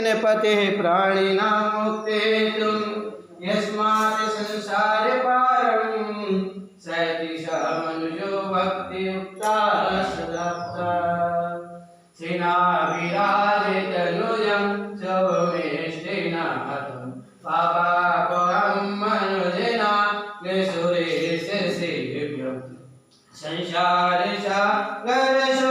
पतिः प्राणिनां मुक्तेतुं यस्मात् संसारे पारं सैतिषा मनुजो भक्तियुक्ता सदाप्ता सेनाभिराजितनुजं सौमेष्टिनाथं पापापहं मनुजना निसुरेशसेव्यं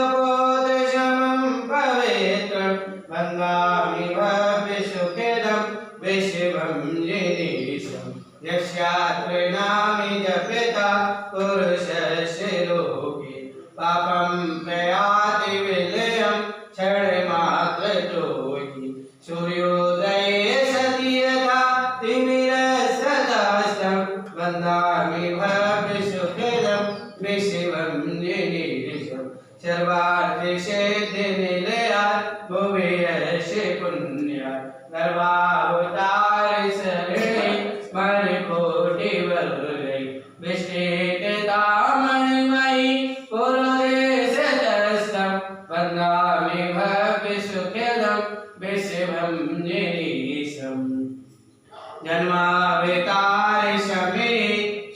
संसारसागरशोकोदशमं पवित्रं वन्दामि भव्यसुखेदं विश्वं जिनीशं यस्यात्रिणामि जपिता पुरुषस्य लोके पापं प्रयाति विलयं क्षणमात्रतोहि सूर्योदये सति यथा तिमिरसदास्तं वन्दामि भव्यसुखेदं विश्वं जिनीशं सर्वार्थसिद्धिनिलयात् भुवि यस्य पुण्यात् गर्भावतारिसरिणे स्मरकोटिवल्लभै विष्णुतामणिमयि पुरदेशतस्तं वन्दामि भव्यसुखेदं विश्वं जिनीशम् जन्मावतारिशमे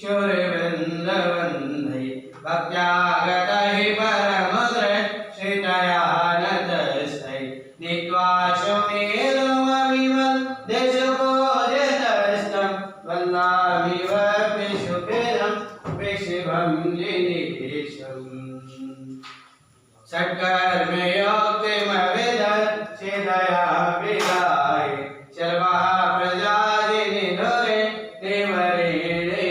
शूरवृन्दवन्दै भक्त्यागतैः परमदृष्टितया नतस्तै नीत्वा सुमेरुमविवन्द्यशुभोजतस्तं वन्दामि भव्यसुखेदं विश्वं जिनीशम् षट्कर्मयोक्तिमविदर्शितया विदाय सर्वाः प्रजाजिनिधुरे देवरेणे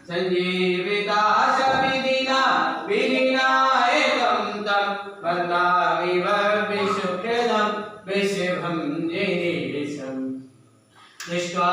सञ्जीविता सविधिना विनिनायकं तं वन्दामि भव्यसुखेदं विश्वं जिनीशम् दृष्ट्वा